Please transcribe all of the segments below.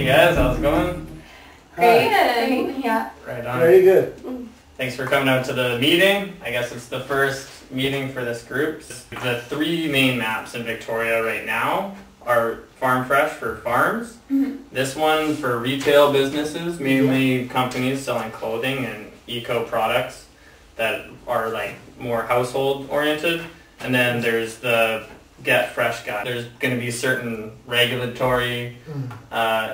guys, how's it going? Great. Yeah. Right on. Very good. Thanks for coming out to the meeting. I guess it's the first meeting for this group. The three main maps in Victoria right now are Farm Fresh for farms. This one for retail businesses, mainly companies selling clothing and eco products that are like more household oriented. And then there's the Get Fresh guide. There's going to be certain regulatory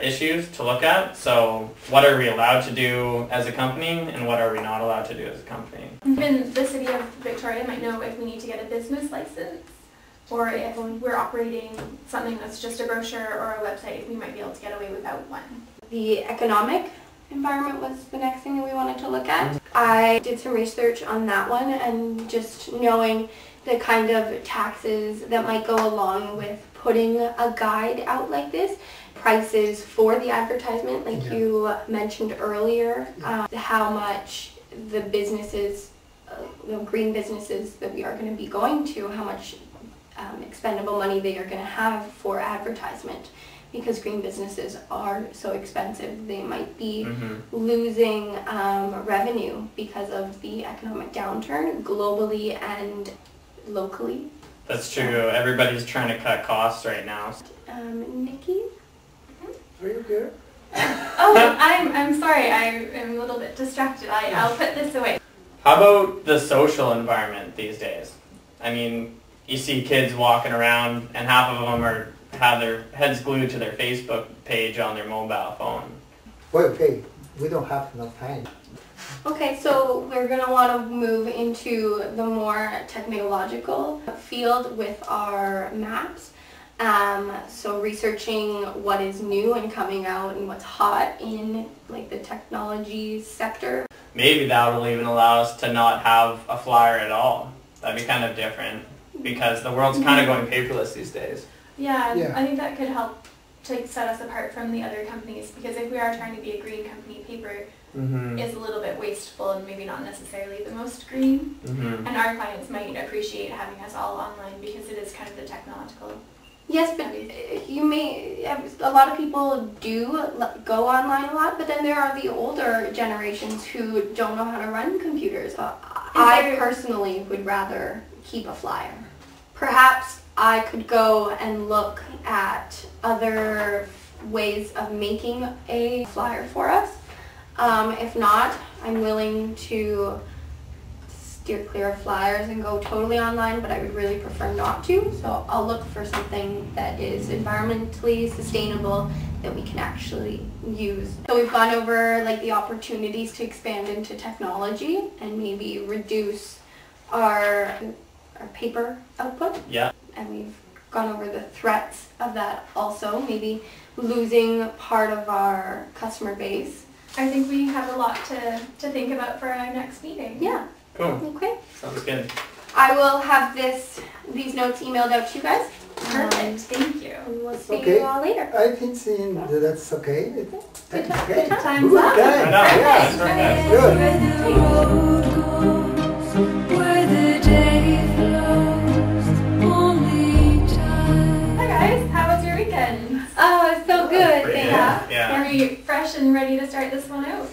issues to look at. So what are we allowed to do as a company and what are we not allowed to do as a company? Even the city of Victoria might know if we need to get a business license or if we're operating something that's just a brochure or a website, we might be able to get away without one. The economic environment was the next thing that we wanted to look at. I did some research on that one and just knowing the kind of taxes that might go along with putting a guide out like this, prices for the advertisement, like you mentioned earlier, how much the businesses, the green businesses that we are going to be going to, how much expendable money they are going to have for advertisement. Because green businesses are so expensive, they might be losing revenue because of the economic downturn globally and locally. That's true. Everybody's trying to cut costs right now. Nikki? Are you here? Oh, I'm sorry. I am a little bit distracted. I'll put this away. How about the social environment these days? I mean, you see kids walking around and half of them have their heads glued to their Facebook page on their mobile phone. Well, okay, we don't have enough time. Okay, so we're going to want to move into the more technological field with our maps. So researching what is new and coming out and what's hot in like the technology sector. Maybe that will even allow us to not have a flyer at all. That'd be kind of different because the world's kind of going paperless these days. Yeah, I think that could help to set us apart from the other companies because if we are trying to be a green company, paper is a little bit wasteful and maybe not necessarily the most green. And our clients might appreciate having us all online because it is kind of the technological. Yes, but a lot of people do go online a lot, but then there are the older generations who don't know how to run computers. I personally would rather keep a flyer. Perhaps I could go and look at other ways of making a flyer for us. If not, I'm willing to steer clear of flyers and go totally online, but I would really prefer not to. So I'll look for something that is environmentally sustainable that we can actually use. So we've gone over like the opportunities to expand into technology and maybe reduce our paper output. Yeah. And we've gone over the threats of that also, maybe losing part of our customer base. I think we have a lot to think about for our next meeting. Yeah. Cool. Okay. Sounds good. I will have these notes emailed out to you guys. Perfect. Thank you. And we'll see you all later. I think that's okay. Good Okay. time's Good up. time. Yeah, That's good. Where the day flows, only time. Hi guys, how was your weekend? Oh, it's so good. Pretty Thanks. good. Yeah. Are we fresh and ready to start this one out?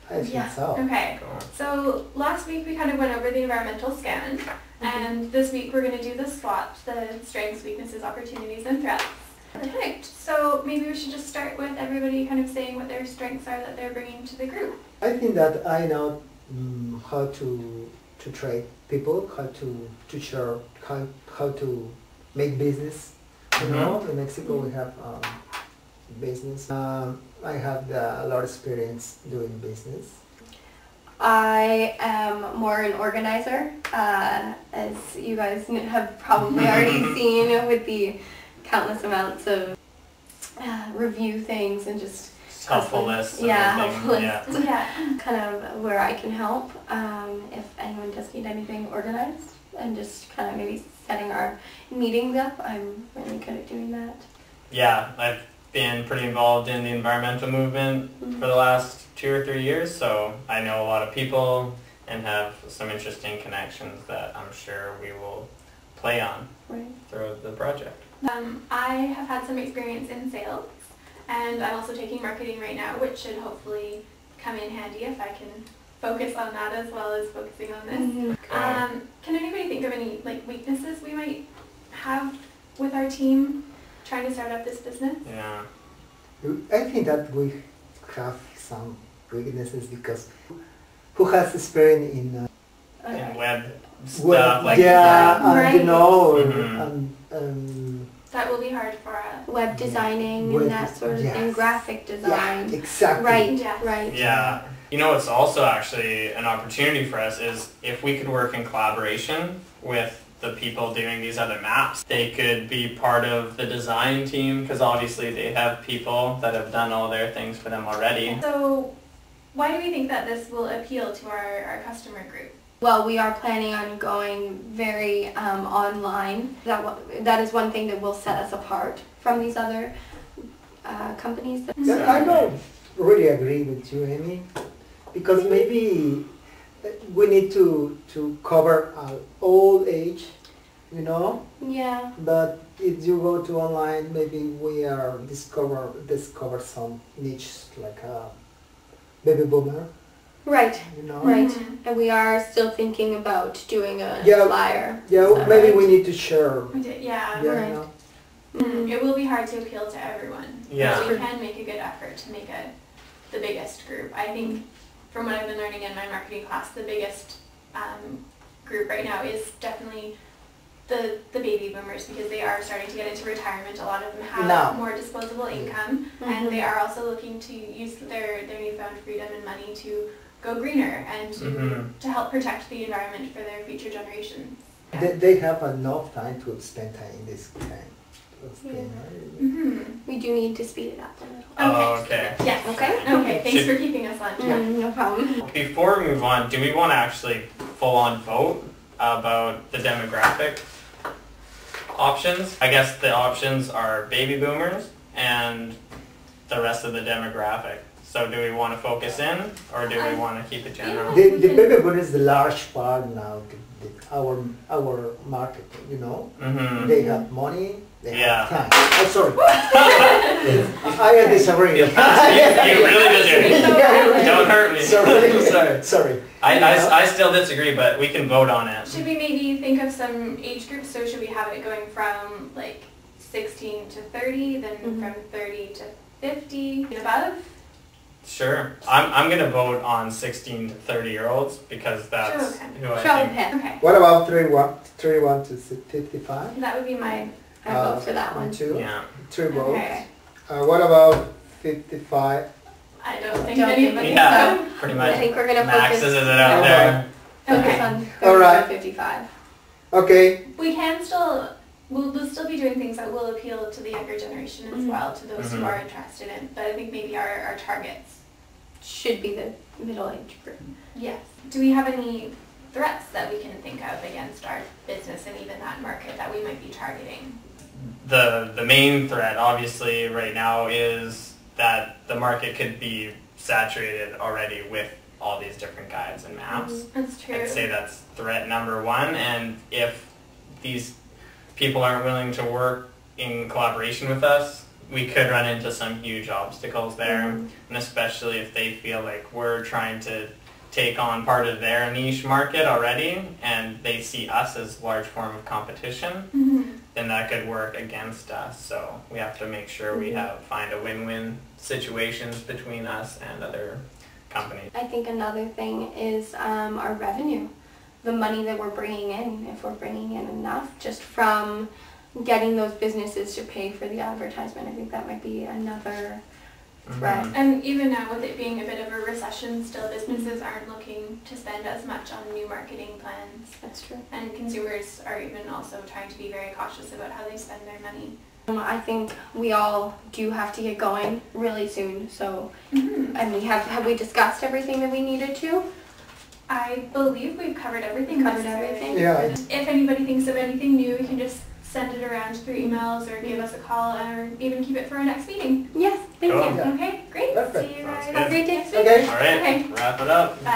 I think so. Okay. Cool. So last week we kind of went over the environmental scan, and this week we're going to do the SWOT, the strengths, weaknesses, opportunities, and threats. Perfect. So maybe we should just start with everybody kind of saying what their strengths are that they're bringing to the group. I think that I know how to trade people, how to share, how to make business. You know, in Mexico we have business. I have a lot of experience doing business. I am more an organizer, as you guys have probably already seen with the countless amounts of review things and just Helpful lists. helpful lists. Yeah. Kind of where I can help if anyone does need anything organized and just kind of maybe setting our meetings up. I'm really good at doing that. Yeah, I've been pretty involved in the environmental movement for the last 2 or 3 years, so I know a lot of people and have some interesting connections that I'm sure we will play on throughout the project. I have had some experience in sales, and I'm also taking marketing right now, which should hopefully come in handy if I can focus on that as well as focusing on this. Can anybody think of any like weaknesses we might have with our team trying to start up this business? Yeah. I think that we have some weaknesses because who has experience in And web stuff web, like yeah, that. and Right. you know, Mhm. That will be hard for us. Web designing Web and that sort of yes. thing, graphic yeah, design. exactly. Right, Yeah. right. Yeah. You know, it's also actually an opportunity for us is if we could work in collaboration with the people doing these other maps, they could be part of the design team because obviously they have people that have done all their things for them already. So why do we think that this will appeal to our customer group? Well, we are planning on going very online. That is one thing that will set us apart from these other companies. Yeah, I don't really agree with you, Amy, because maybe we need to cover all age, you know. Yeah. But if you go to online, maybe we are discover some niches like baby boomer, Right. you know. Right. Mhm. And we are still thinking about doing a Yeah. flyer. Yeah, Is that maybe right? we need to share. Yeah. Yeah, right. you know. Mm, it will be hard to appeal to everyone. Yeah. But we can make a good effort to make the biggest group. I think from what I've been learning in my marketing class, the biggest group right now is definitely the baby boomers because they are starting to get into retirement. A lot of them have Now. more disposable income and they are also looking to use their newfound freedom and money to go greener and to help protect the environment for their future generations. They have enough time to spend time in this kind of thing, right? We do need to speed it up a little. Oh, okay. Yes. Okay. Okay. Thanks Should- for keeping us on track. No problem. Before we move on, do we want to actually full on vote about the demographic options? I guess the options are baby boomers and the rest of the demographic. So do we want to focus in or do we want to keep it general? The baby boom is the large part now. Our market, you know. Mm-hmm. They have money. They Yeah. have time. Oh, sorry. I disagree. You really disagree. Yeah, Don't hurt me. Sorry. Sorry. Sorry. I still disagree, but we can vote on it. Should we maybe think of some age groups? So should we have it going from like 16 to 30, then from 30 to 50 and above? Sure. I'm gonna vote on 16 to 30-year-olds because that's Sure, okay. who I Show think. him. Okay. What about 31 to 55? That would be my... I vote for that one. Two. Yeah. 3 votes. Okay. What about 55? I don't think Don't anybody Yeah. so. Pretty I much think we're gonna maxes focus, it out there. focus Okay. on All right. 55. Okay. We can still... We'll still be doing things that will appeal to the younger generation as well, to those who are interested in. But I think maybe our targets. Should be the middle age group. Yes. Do we have any threats that we can think of against our business and even that market that we might be targeting? The main threat, obviously, right now is that the market could be saturated already with all these different guides and maps. That's true. I'd say that's threat number one. And if these people aren't willing to work in collaboration with us, we could run into some huge obstacles there. And especially if they feel like we're trying to take on part of their niche market already and they see us as a large form of competition, then that could work against us. So we have to make sure we find a win-win situations between us and other companies. I think another thing is our revenue. The money that we're bringing in, if we're bringing in enough just from getting those businesses to pay for the advertisement. I think that might be another threat. And even now with it being a bit of a recession, still businesses aren't looking to spend as much on new marketing plans. That's true. And consumers are even also trying to be very cautious about how they spend their money. I think we all do have to get going really soon. So, and have we discussed everything that we needed to? I believe we've covered everything. Yeah. If anybody thinks of anything new, you can just send it around through emails or give us a call or even keep it for our next meeting. Yes, thank Cool. you. Okay, great. Perfect. See you guys Sounds next good. week. Okay. All right, Okay. wrap it up. Bye.